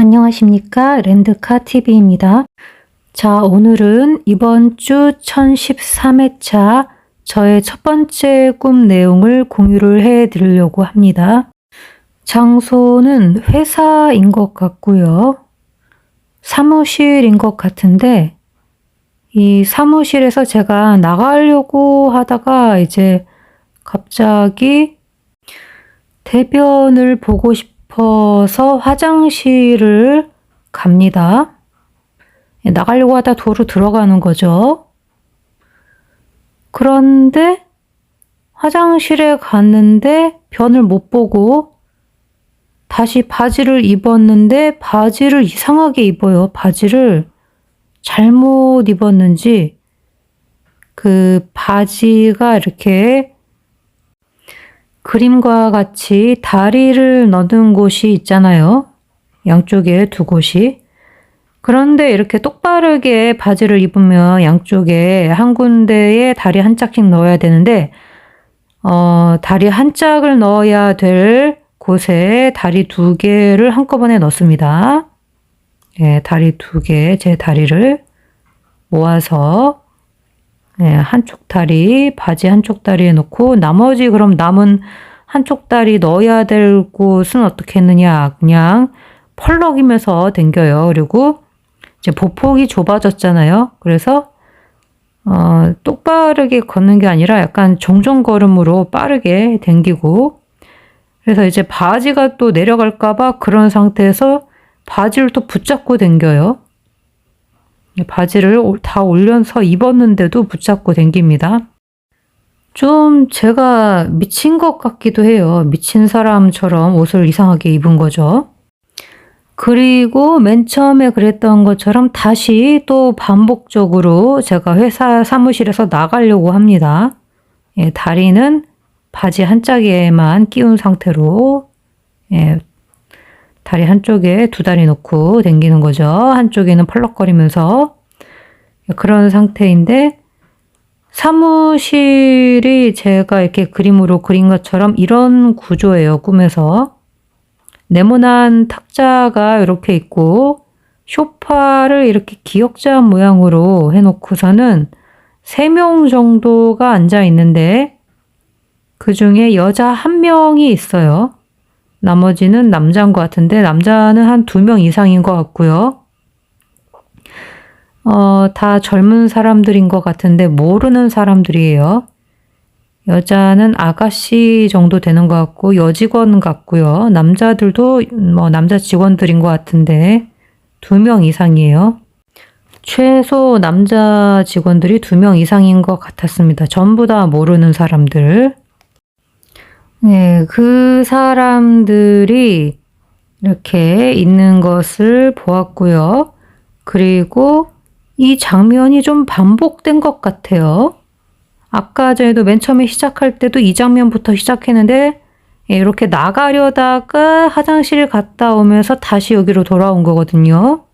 안녕하십니까, 렌드카TV입니다. 자, 오늘은 이번 주 1013회차 저의 첫 번째 꿈 내용을 공유를 해드리려고 합니다. 장소는 회사인 것 같고요. 사무실인 것 같은데 이 사무실에서 제가 나가려고 하다가 이제 갑자기 대변을 보고 싶어서 화장실을 갑니다. 나가려고 하다 도로 들어가는 거죠. 그런데 화장실에 갔는데 변을 못 보고 다시 바지를 입었는데 바지를 이상하게 입어요. 바지를 잘못 입었는지 그 바지가 이렇게 그림과 같이 다리를 넣는 곳이 있잖아요. 양쪽에 두 곳이. 그런데 이렇게 똑바르게 바지를 입으면 양쪽에 한 군데에 다리 한 짝씩 넣어야 되는데 다리 한 짝을 넣어야 될 곳에 다리 두 개를 한꺼번에 넣습니다. 예, 다리 두 개, 제 다리를 모아서 한쪽 다리, 바지 한쪽 다리에 놓고 나머지 그럼 남은 한쪽 다리 넣어야 될 곳은 어떻게 했느냐. 그냥 펄럭이면서 댕겨요. 그리고 이제 보폭이 좁아졌잖아요. 그래서 똑바르게 걷는 게 아니라 약간 종종걸음으로 빠르게 댕기고 그래서 이제 바지가 또 내려갈까 봐 그런 상태에서 바지를 또 붙잡고 댕겨요. 바지를 다 올려서 입었는데도 붙잡고 댕깁니다. 좀 제가 미친 것 같기도 해요. 미친 사람처럼 옷을 이상하게 입은 거죠. 그리고 맨 처음에 그랬던 것처럼 다시 또 반복적으로 제가 회사 사무실에서 나가려고 합니다. 예, 다리는 바지 한 짝에만 끼운 상태로 다리 한쪽에 두 다리 놓고 댕기는 거죠. 한쪽에는 펄럭거리면서 그런 상태인데 사무실이 제가 이렇게 그림으로 그린 것처럼 이런 구조예요. 꿈에서. 네모난 탁자가 이렇게 있고 소파를 이렇게 기역자 모양으로 해놓고서는 3명 정도가 앉아 있는데 그 중에 여자 1명이 있어요. 나머지는 남자인 것 같은데 남자는 한 2명 이상인 것 같고요. 다 젊은 사람들인 것 같은데 모르는 사람들이에요. 여자는 아가씨 정도 되는 것 같고 여직원 같고요. 남자들도 남자 직원들인 것 같은데 2명 이상이에요. 최소 남자 직원들이 2명 이상인 것 같았습니다. 전부 다 모르는 사람들. 네, 그 사람들이 이렇게 있는 것을 보았고요. 그리고 이 장면이 좀 반복된 것 같아요. 아까 전에도 맨 처음에 시작할 때도 이 장면부터 시작했는데 이렇게 나가려다가 화장실 갔다 오면서 다시 여기로 돌아온 거거든요.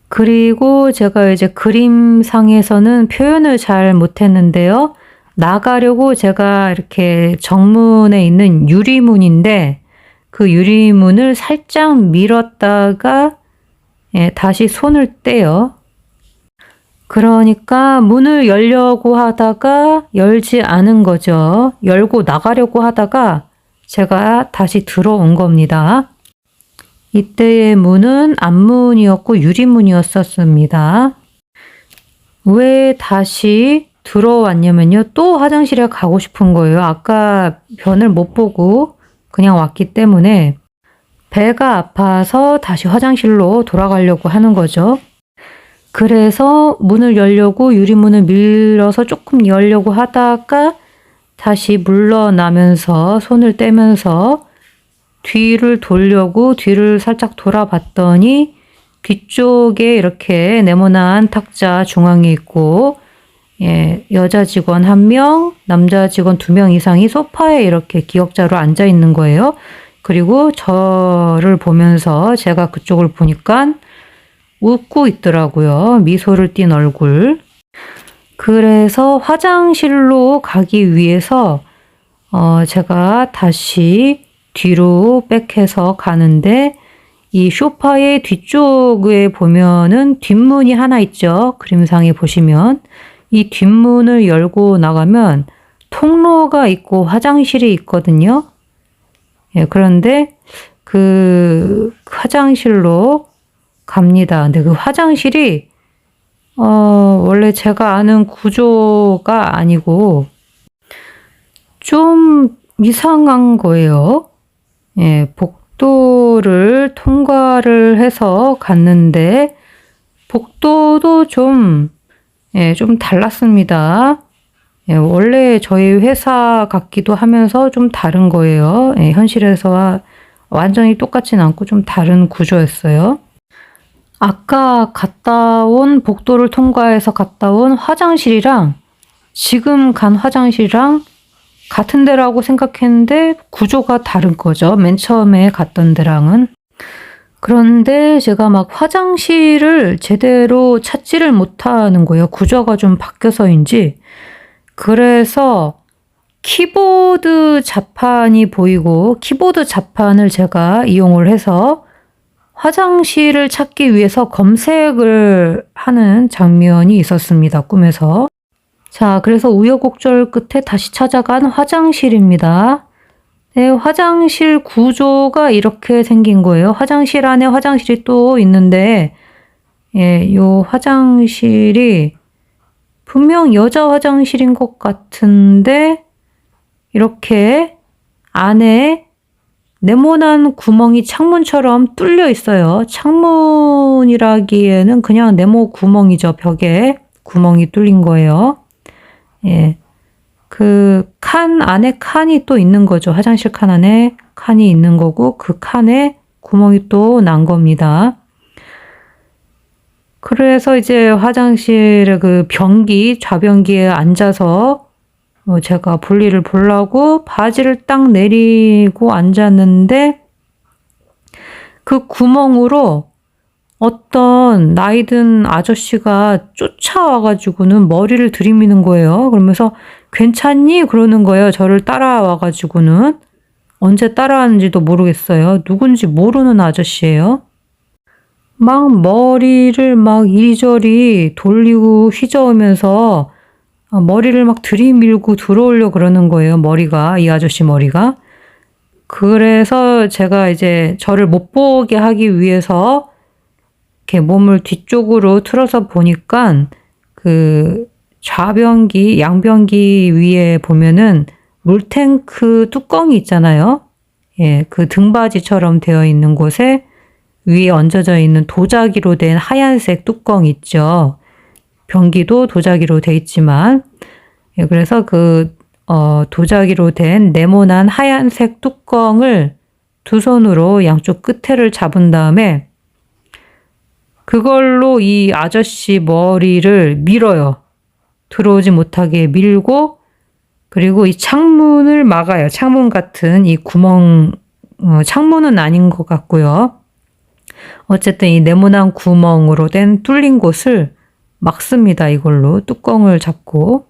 그리고 제가 이제 그림상에서는 표현을 잘 못했는데요. 나가려고 제가 이렇게 정문에 있는 유리문인데 그 유리문을 살짝 밀었다가 다시 손을 떼요. 그러니까 문을 열려고 하다가 열지 않은 거죠. 열고 나가려고 하다가 제가 다시 들어온 겁니다. 이때의 문은 앞문이었고 유리문이었었습니다. 왜 다시 들어왔냐면요. 또 화장실에 가고 싶은 거예요. 아까 변을 못 보고 그냥 왔기 때문에 배가 아파서 다시 화장실로 돌아가려고 하는 거죠. 그래서 문을 열려고 유리문을 밀어서 조금 열려고 하다가 다시 물러나면서 손을 떼면서 뒤를 돌려고 뒤를 살짝 돌아봤더니 뒤쪽에 이렇게 네모난 탁자 중앙에 있고 여자 직원 1명, 남자 직원 2명 이상이 소파에 이렇게 기역자로 앉아 있는 거예요. 그리고 저를 보면서 제가 그쪽을 보니까 웃고 있더라고요. 미소를 띤 얼굴. 그래서 화장실로 가기 위해서 제가 다시 뒤로 백해서 가는데 이 소파의 뒤쪽에 보면은 뒷문이 하나 있죠. 그림상에 보시면 이 뒷문을 열고 나가면 통로가 있고 화장실이 있거든요. 예, 그런데 그 화장실로 갑니다. 근데 그 화장실이 원래 제가 아는 구조가 아니고 좀 이상한 거예요. 예, 복도를 통과를 해서 갔는데 복도도 좀 달랐습니다. 예, 원래 저희 회사 같기도 하면서 좀 다른 거예요. 예, 현실에서와 완전히 똑같진 않고 좀 다른 구조였어요. 아까 갔다 온 복도를 통과해서 갔다 온 화장실이랑 지금 간 화장실이랑 같은 데라고 생각했는데 구조가 다른 거죠. 맨 처음에 갔던 데랑은. 그런데 제가 막 화장실을 제대로 찾지를 못하는 거예요. 구조가 좀 바뀌어서인지. 그래서 키보드 자판이 보이고 키보드 자판을 제가 이용을 해서 화장실을 찾기 위해서 검색을 하는 장면이 있었습니다. 꿈에서. 자, 그래서 우여곡절 끝에 다시 찾아간 화장실입니다. 네, 화장실 구조가 이렇게 생긴 거예요. 화장실 안에 화장실이 또 있는데, 예, 요 화장실이 분명 여자 화장실인 것 같은데, 이렇게 안에 네모난 구멍이 창문처럼 뚫려 있어요. 창문이라기에는 그냥 네모 구멍이죠. 벽에 구멍이 뚫린 거예요. 예. 그 칸 안에 칸이 또 있는 거죠. 화장실 칸 안에 칸이 있는 거고 그 칸에 구멍이 또 난 겁니다. 그래서 이제 화장실의 그 변기, 좌변기에 앉아서 제가 볼일을 보려고 바지를 딱 내리고 앉았는데 그 구멍으로 어떤 나이든 아저씨가 쫓아와가지고는 머리를 들이미는 거예요. 그러면서 괜찮니? 그러는 거예요. 저를 따라와가지고는. 언제 따라왔는지도 모르겠어요. 누군지 모르는 아저씨예요. 막 머리를 막 이리저리 돌리고 휘저으면서 머리를 막 들이밀고 들어오려고 그러는 거예요. 머리가, 이 아저씨 머리가. 그래서 제가 이제 저를 못 보게 하기 위해서 이렇게 몸을 뒤쪽으로 틀어서 보니까 그 좌변기, 양변기 위에 보면은 물탱크 뚜껑이 있잖아요. 예, 그 등받이처럼 되어 있는 곳에 위에 얹어져 있는 도자기로 된 하얀색 뚜껑 있죠. 변기도 도자기로 돼 있지만, 예, 그래서 그 도자기로 된 네모난 하얀색 뚜껑을 두 손으로 양쪽 끝에를 잡은 다음에 그걸로 이 아저씨 머리를 밀어요. 들어오지 못하게 밀고 그리고 이 창문을 막아요. 창문 같은 이 구멍, 창문은 아닌 것 같고요. 어쨌든 이 네모난 구멍으로 된 뚫린 곳을 막습니다. 이걸로 뚜껑을 잡고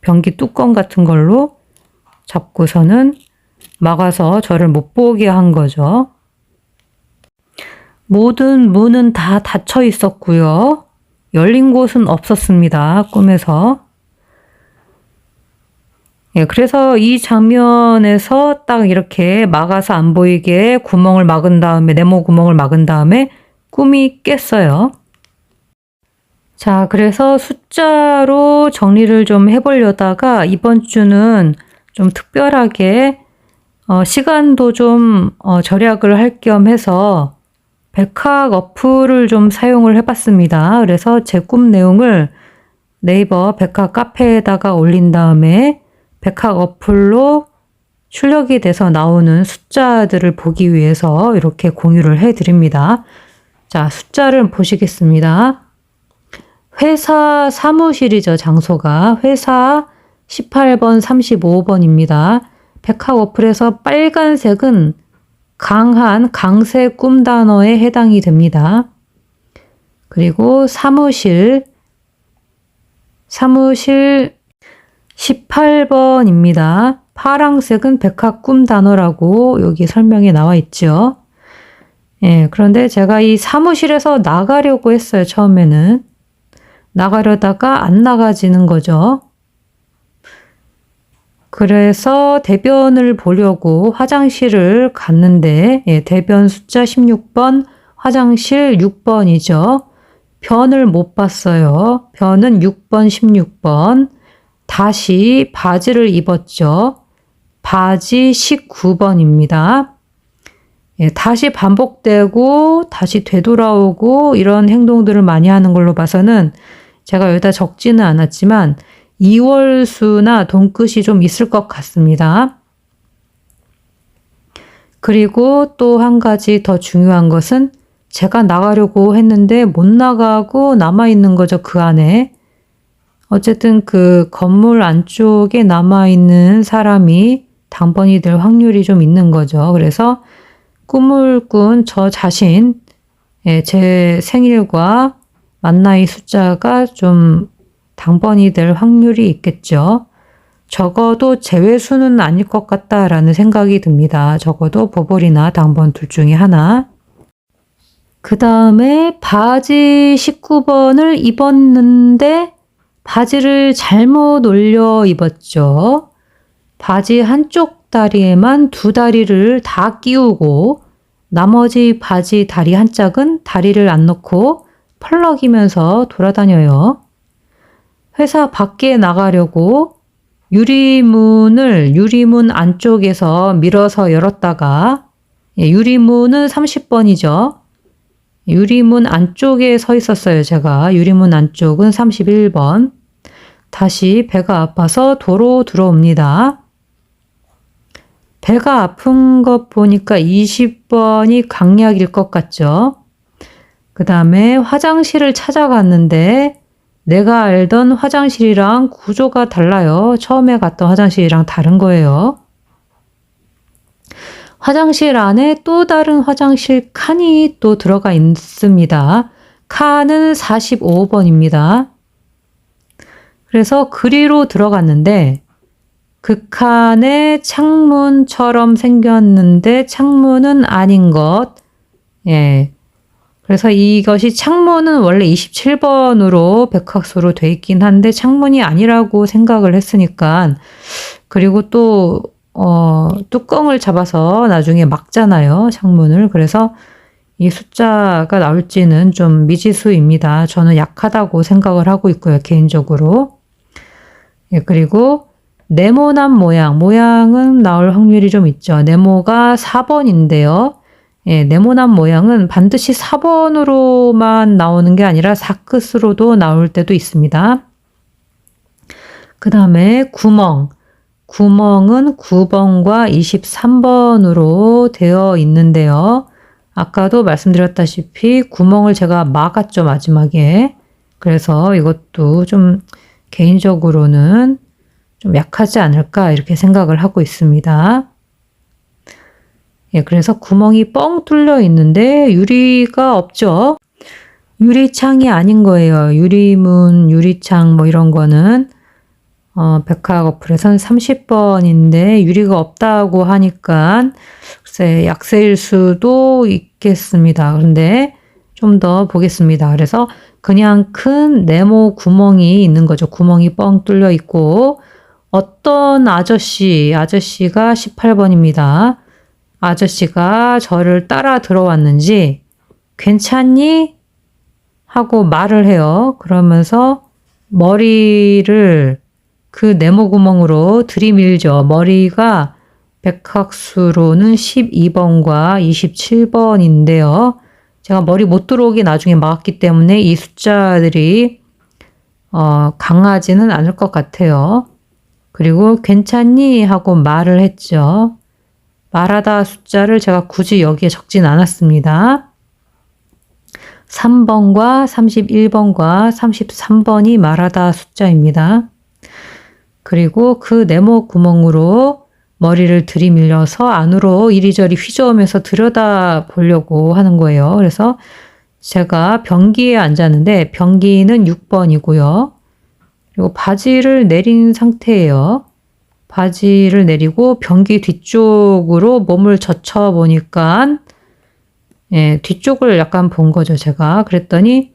변기 뚜껑 같은 걸로 잡고서는 막아서 저를 못 보게 한 거죠. 모든 문은 다 닫혀 있었고요. 열린 곳은 없었습니다. 꿈에서. 예, 그래서 이 장면에서 딱 이렇게 막아서 안 보이게 구멍을 막은 다음에, 네모 구멍을 막은 다음에 꿈이 깼어요. 자, 그래서 숫자로 정리를 좀 해보려다가 이번 주는 좀 특별하게 시간도 좀 절약을 할 겸 해서 백학 어플을 좀 사용을 해봤습니다. 그래서 제 꿈 내용을 네이버 백학 카페에다가 올린 다음에 백학 어플로 출력이 돼서 나오는 숫자들을 보기 위해서 이렇게 공유를 해드립니다. 자, 숫자를 보시겠습니다. 회사 사무실이죠, 장소가. 회사 18번, 35번입니다. 백학 어플에서 빨간색은 강한 강세 꿈 단어에 해당이 됩니다. 그리고 사무실 18번입니다. 파랑색은 백학 꿈 단어라고 여기 설명에 나와 있죠. 예, 그런데 제가 이 사무실에서 나가려고 했어요, 처음에는. 나가려다가 안 나가지는 거죠. 그래서 대변을 보려고 화장실을 갔는데, 예, 대변 숫자 16번, 화장실 6번이죠. 변을 못 봤어요. 변은 6번, 16번. 다시 바지를 입었죠. 바지 19번입니다. 예, 다시 반복되고 다시 되돌아오고 이런 행동들을 많이 하는 걸로 봐서는 제가 여기다 적지는 않았지만 이월수나 돈끝이 좀 있을 것 같습니다. 그리고 또 한 가지 더 중요한 것은 제가 나가려고 했는데 못 나가고 남아있는 거죠, 그 안에. 어쨌든 그 건물 안쪽에 남아있는 사람이 당번이 될 확률이 좀 있는 거죠. 그래서 꿈을 꾼 저 자신, 제 생일과 만나이 숫자가 좀 당번이 될 확률이 있겠죠. 적어도 제외수는 아닐 것 같다라는 생각이 듭니다. 적어도 보볼이나 당번 둘 중에 하나. 그 다음에 바지 19번을 입었는데 바지를 잘못 올려 입었죠. 바지 한쪽 다리에만 두 다리를 다 끼우고 나머지 바지 다리 한 짝은 다리를 안 놓고 펄럭이면서 돌아다녀요. 회사 밖에 나가려고 유리문 안쪽에서 밀어서 열었다가, 유리문은 30번이죠. 유리문 안쪽에 서 있었어요, 제가. 유리문 안쪽은 31번. 다시 배가 아파서 도로 들어옵니다. 배가 아픈 것 보니까 20번이 강약일 것 같죠? 그 다음에 화장실을 찾아갔는데 내가 알던 화장실이랑 구조가 달라요. 처음에 갔던 화장실이랑 다른 거예요. 화장실 안에 또 다른 화장실 칸이 또 들어가 있습니다. 칸은 45번입니다. 그래서 그리로 들어갔는데 그 칸에 창문처럼 생겼는데 창문은 아닌 것. 예. 그래서 이것이 창문은 원래 27번으로 백학수로 돼 있긴 한데 창문이 아니라고 생각을 했으니까, 그리고 또 뚜껑을 잡아서 나중에 막잖아요, 창문을. 그래서 이 숫자가 나올지는 좀 미지수입니다. 저는 약하다고 생각을 하고 있고요, 개인적으로. 예, 그리고 네모난 모양은 나올 확률이 좀 있죠. 네모가 4번인데요. 예, 네모난 모양은 반드시 4번으로만 나오는 게 아니라 4끝으로도 나올 때도 있습니다. 그 다음에 구멍은 9번과 23번으로 되어 있는데요. 아까도 말씀드렸다시피 구멍을 제가 막았죠, 마지막에. 그래서 이것도 좀 개인적으로는 좀 약하지 않을까 이렇게 생각을 하고 있습니다. 예, 그래서 구멍이 뻥 뚫려 있는데 유리가 없죠. 유리창이 아닌 거예요. 유리문, 유리창 뭐 이런 거는 백학 어플에서는 30번인데 유리가 없다고 하니까 글쎄 약세일 수도 있겠습니다. 그런데 좀 더 보겠습니다. 그래서 그냥 큰 네모 구멍이 있는 거죠. 구멍이 뻥 뚫려 있고 어떤 아저씨가 18번입니다. 아저씨가 저를 따라 들어왔는지 괜찮니? 하고 말을 해요. 그러면서 머리를 그 네모 구멍으로 들이밀죠. 머리가 백학수로는 12번과 27번인데요. 제가 머리 못 들어오게 나중에 막았기 때문에 이 숫자들이 강하지는 않을 것 같아요. 그리고 괜찮니? 하고 말을 했죠. 말하다 숫자를 제가 굳이 여기에 적진 않았습니다. 3번과 31번과 33번이 말하다 숫자입니다. 그리고 그 네모 구멍으로 머리를 들이밀려서 안으로 이리저리 휘저으면서 들여다 보려고 하는 거예요. 그래서 제가 변기에 앉았는데 변기는 6번이고요. 그리고 바지를 내린 상태예요. 바지를 내리고 변기 뒤쪽으로 몸을 젖혀 보니까 예, 뒤쪽을 약간 본 거죠, 제가. 그랬더니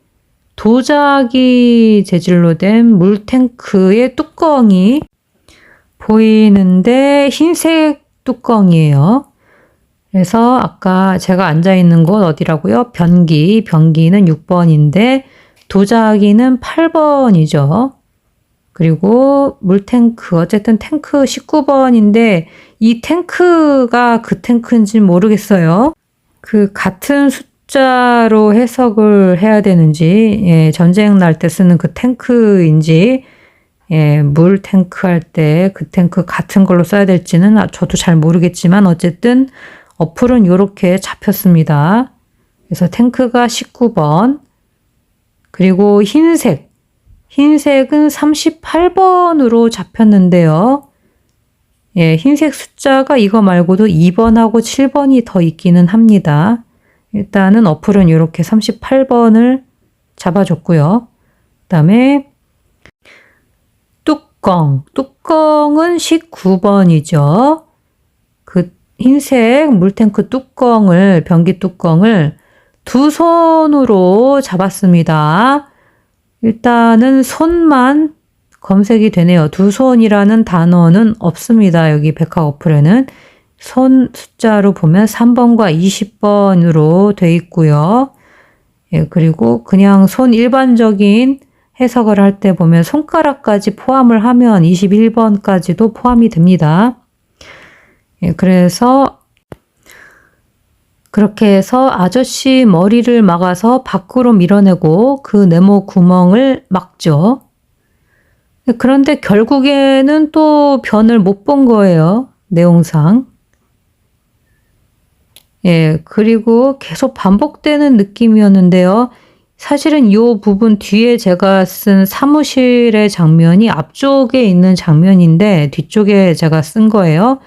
도자기 재질로 된 물탱크의 뚜껑이 보이는데 흰색 뚜껑이에요. 그래서 아까 제가 앉아있는 곳 어디라고요? 변기는 6번인데 도자기는 8번이죠. 그리고 물탱크, 어쨌든 탱크 19번인데 이 탱크가 그 탱크인지 모르겠어요. 그 같은 숫자로 해석을 해야 되는지, 예, 전쟁 날 때 쓰는 그 탱크인지, 예, 물 탱크 할 때 그 탱크 같은 걸로 써야 될지는 저도 잘 모르겠지만 어쨌든 어플은 이렇게 잡혔습니다. 그래서 탱크가 19번, 그리고 흰색은 38번으로 잡혔는데요. 예, 흰색 숫자가 이거 말고도 2번하고 7번이 더 있기는 합니다. 일단은 어플은 이렇게 38번을 잡아줬고요. 그 다음에 뚜껑은 19번이죠. 그 흰색 물탱크 뚜껑을, 변기 뚜껑을 두 손으로 잡았습니다. 일단은 손만 검색이 되네요. 두 손이라는 단어는 없습니다. 여기 백화 어플에는. 손 숫자로 보면 3번과 20번으로 돼 있고요. 예, 그리고 그냥 손 일반적인 해석을 할 때 보면 손가락까지 포함을 하면 21번까지도 포함이 됩니다. 예, 그래서 그렇게 해서 아저씨 머리를 막아서 밖으로 밀어내고 그 네모 구멍을 막죠. 그런데 결국에는 또 변을 못 본 거예요. 내용상. 예, 그리고 계속 반복되는 느낌이었는데요. 사실은 이 부분 뒤에 제가 쓴 사무실의 장면이 앞쪽에 있는 장면인데 뒤쪽에 제가 쓴 거예요.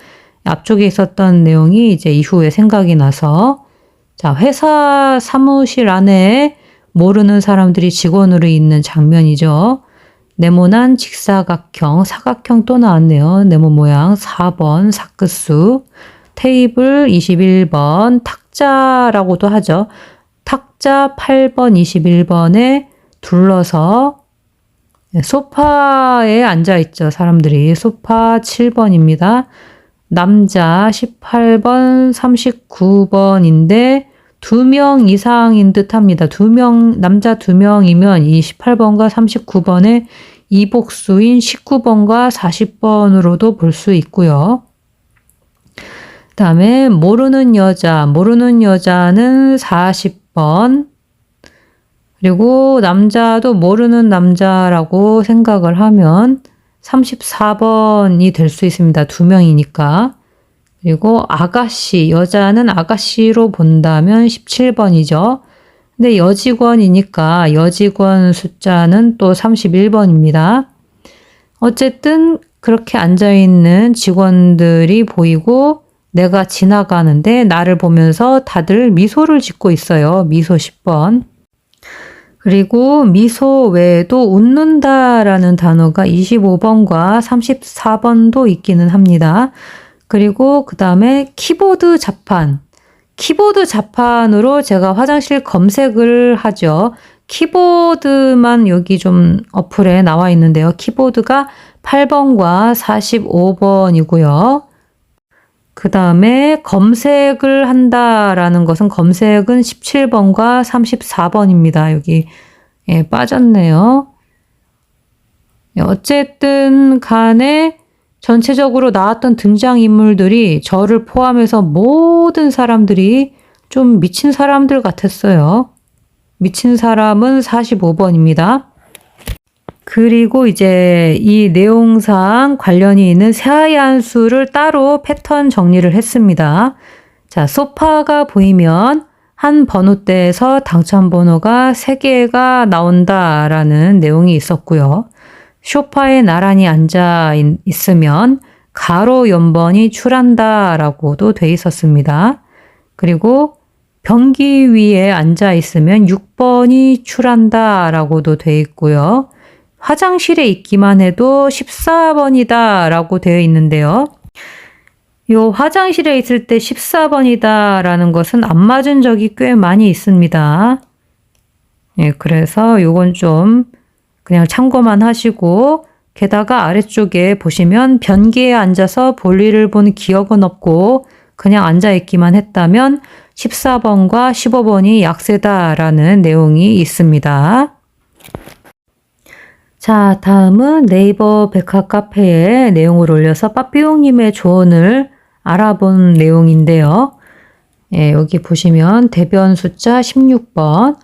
앞쪽에 있었던 내용이 이제 이후에 생각이 나서, 자, 회사 사무실 안에 모르는 사람들이 직원으로 있는 장면이죠. 네모난 직사각형, 사각형 또 나왔네요. 네모 모양 4번, 사크수, 테이블 21번, 탁자라고도 하죠. 탁자 8번, 21번에 둘러서 소파에 앉아있죠. 사람들이. 소파 7번입니다. 남자 18번, 39번인데 2명 이상인 듯 합니다. 남자 2명이면 이 18번과 39번의 이복수인 19번과 40번으로도 볼 수 있고요. 그 다음에 모르는 여자는 40번, 그리고 남자도 모르는 남자라고 생각을 하면 34번이 될 수 있습니다. 2명이니까. 그리고 아가씨, 여자는 아가씨로 본다면 17번이죠. 근데 여직원이니까 여직원 숫자는 또 31번입니다. 어쨌든 그렇게 앉아있는 직원들이 보이고 내가 지나가는데 나를 보면서 다들 미소를 짓고 있어요. 미소 10번. 그리고 미소 외에도 웃는다라는 단어가 25번과 34번도 있기는 합니다. 그리고 그 다음에 키보드 자판으로 제가 화장실 검색을 하죠. 키보드만 여기 좀 어플에 나와 있는데요. 키보드가 8번과 45번이고요. 그 다음에 검색을 한다라는 것은 검색은 17번과 34번입니다. 여기 빠졌네요. 어쨌든 간에 전체적으로 나왔던 등장인물들이 저를 포함해서 모든 사람들이 좀 미친 사람들 같았어요. 미친 사람은 45번입니다. 그리고 이제 이 내용상 관련이 있는 새하얀 수를 따로 패턴 정리를 했습니다. 자, 소파가 보이면 한 번호대에서 당첨 번호가 3개가 나온다라는 내용이 있었고요. 소파에 나란히 앉아 있으면 가로 연번이 출한다라고도 돼 있었습니다. 그리고 변기 위에 앉아 있으면 6번이 출한다라고도 돼 있고요. 화장실에 있기만 해도 14번이다 라고 되어 있는데요. 요 화장실에 있을 때 14번이다 라는 것은 안 맞은 적이 꽤 많이 있습니다. 예, 그래서 요건 좀 그냥 참고만 하시고, 게다가 아래쪽에 보시면 변기에 앉아서 볼일을 본 기억은 없고 그냥 앉아있기만 했다면 14번과 15번이 약세다라는 내용이 있습니다. 자, 다음은 네이버 백화 카페에 내용을 올려서 빠삐용님의 조언을 알아본 내용인데요. 예, 여기 보시면 대변 숫자 16번,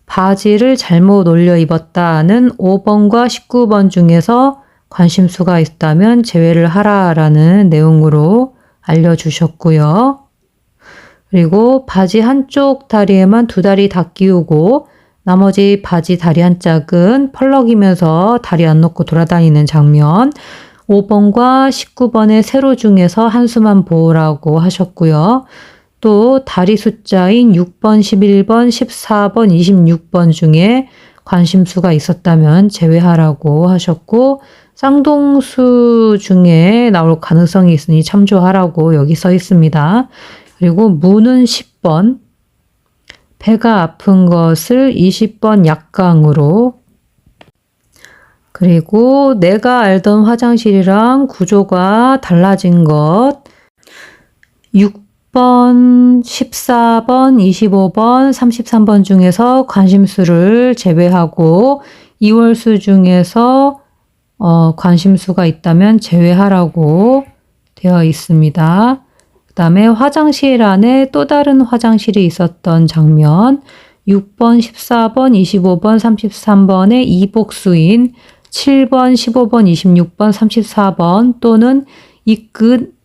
바지를 잘못 올려 입었다는 5번과 19번 중에서 관심수가 있다면 제외를 하라라는 내용으로 알려주셨고요. 그리고 바지 한쪽 다리에만 두 다리 다 끼우고 나머지 바지 다리 한 짝은 펄럭이면서 다리 안 놓고 돌아다니는 장면, 5번과 19번의 세로 중에서 한 수만 보라고 하셨고요. 또 다리 숫자인 6번, 11번, 14번, 26번 중에 관심수가 있었다면 제외하라고 하셨고, 쌍동수 중에 나올 가능성이 있으니 참조하라고 여기 써 있습니다. 그리고 무는 10번, 배가 아픈 것을 20번 약강으로, 그리고 내가 알던 화장실이랑 구조가 달라진 것, 6번, 14번, 25번, 33번 중에서 관심수를 제외하고 2월수 중에서 관심수가 있다면 제외하라고 되어 있습니다. 그 다음에 화장실 안에 또 다른 화장실이 있었던 장면, 6번, 14번, 25번, 33번의 이복수인 7번, 15번, 26번, 34번 또는 이 끝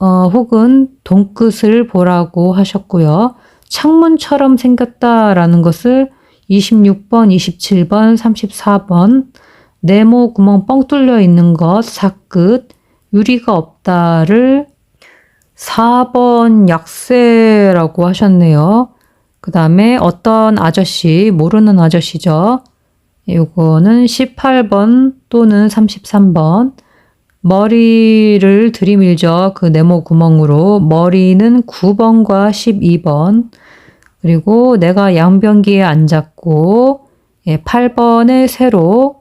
혹은 동끝을 보라고 하셨고요. 창문처럼 생겼다라는 것을 26번, 27번, 34번, 네모 구멍 뻥 뚫려 있는 것, 사끝, 유리가 없다를 4번 약세라고 하셨네요. 그 다음에 어떤 아저씨, 모르는 아저씨죠. 이거는 18번 또는 33번. 머리를 들이밀죠. 그 네모 구멍으로. 머리는 9번과 12번. 그리고 내가 양변기에 앉았고 8번의 세로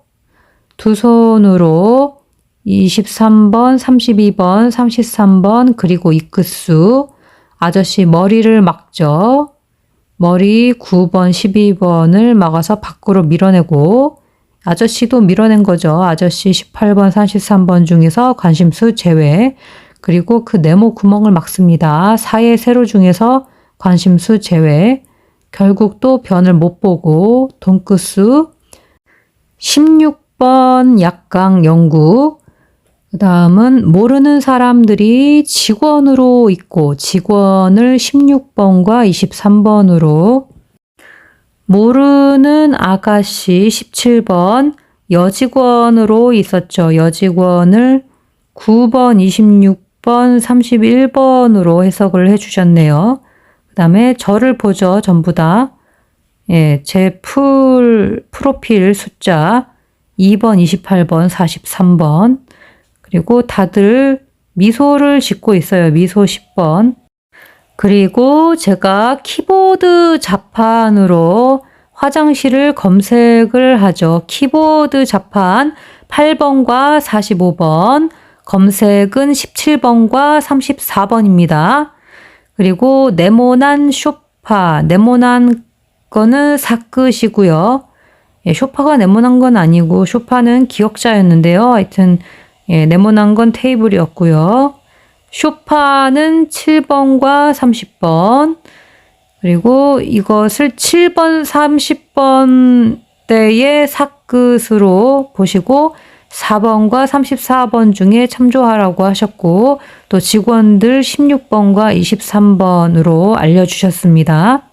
두 손으로 23번, 32번, 33번 그리고 이 끝수 아저씨 머리를 막죠. 머리 9번, 12번을 막아서 밖으로 밀어내고 아저씨도 밀어낸 거죠. 아저씨 18번, 33번 중에서 관심수 제외. 그리고 그 네모 구멍을 막습니다. 사의 세로 중에서 관심수 제외. 결국 또 변을 못 보고 돈끝수 16번 약강 영구. 그 다음은 모르는 사람들이 직원으로 있고 직원을 16번과 23번으로 모르는 아가씨 17번 여직원으로 있었죠. 여직원을 9번, 26번, 31번으로 해석을 해주셨네요. 그 다음에 저를 보죠. 전부 다. 예, 제 프로필 숫자 2번, 28번, 43번 그리고 다들 미소를 짓고 있어요. 미소 10번. 그리고 제가 키보드 자판으로 화장실을 검색을 하죠. 키보드 자판 8번과 45번, 검색은 17번과 34번입니다. 그리고 네모난 소파, 네모난 거는 사끝이고요. 예, 소파가 네모난 건 아니고 소파는 기역자였는데요. 하여튼 네모난 건 테이블이었고요. 소파는 7번과 30번 그리고 이것을 7번, 30번 대의 사끝으로 보시고 4번과 34번 중에 참조하라고 하셨고 또 직원들 16번과 23번으로 알려주셨습니다.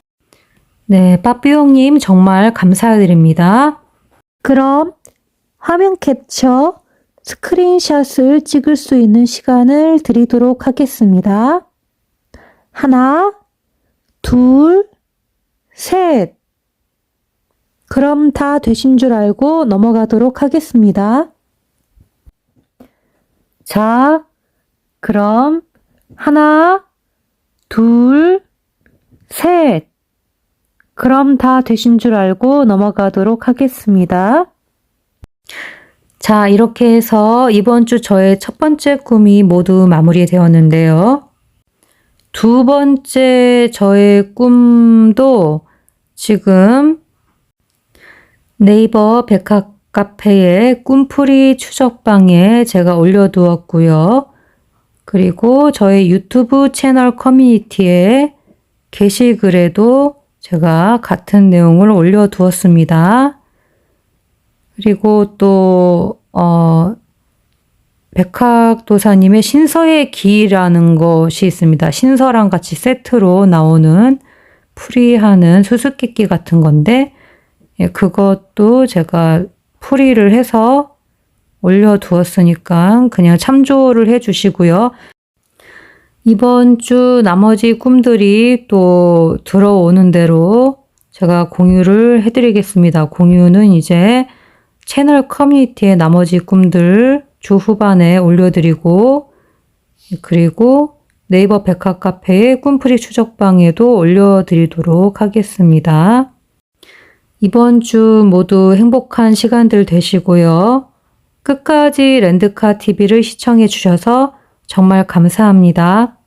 네, 빠삐용님 정말 감사드립니다. 그럼 화면 캡처 스크린샷을 찍을 수 있는 시간을 드리도록 하겠습니다. 하나, 둘, 셋. 그럼 다 되신 줄 알고 넘어가도록 하겠습니다. 자, 그럼 하나, 둘, 셋. 그럼 다 되신 줄 알고 넘어가도록 하겠습니다. 자, 이렇게 해서 이번 주 저의 첫 번째 꿈이 모두 마무리되었는데요. 두 번째 저의 꿈도 지금 네이버 백학 카페의 꿈풀이 추적방에 제가 올려두었고요. 그리고 저의 유튜브 채널 커뮤니티에 게시글에도 제가 같은 내용을 올려두었습니다. 그리고 또 백학도사님의 신서의 기라는 것이 있습니다. 신서랑 같이 세트로 나오는 풀이하는 수수께끼 같은 건데 그것도 제가 풀이를 해서 올려두었으니까 그냥 참조를 해주시고요. 이번 주 나머지 꿈들이 또 들어오는 대로 제가 공유를 해드리겠습니다. 공유는 이제 채널 커뮤니티의 나머지 꿈들 주 후반에 올려드리고 그리고 네이버 백학 카페의 꿈풀이 추적방에도 올려드리도록 하겠습니다. 이번 주 모두 행복한 시간들 되시고요. 끝까지 랜드카 TV를 시청해 주셔서 정말 감사합니다.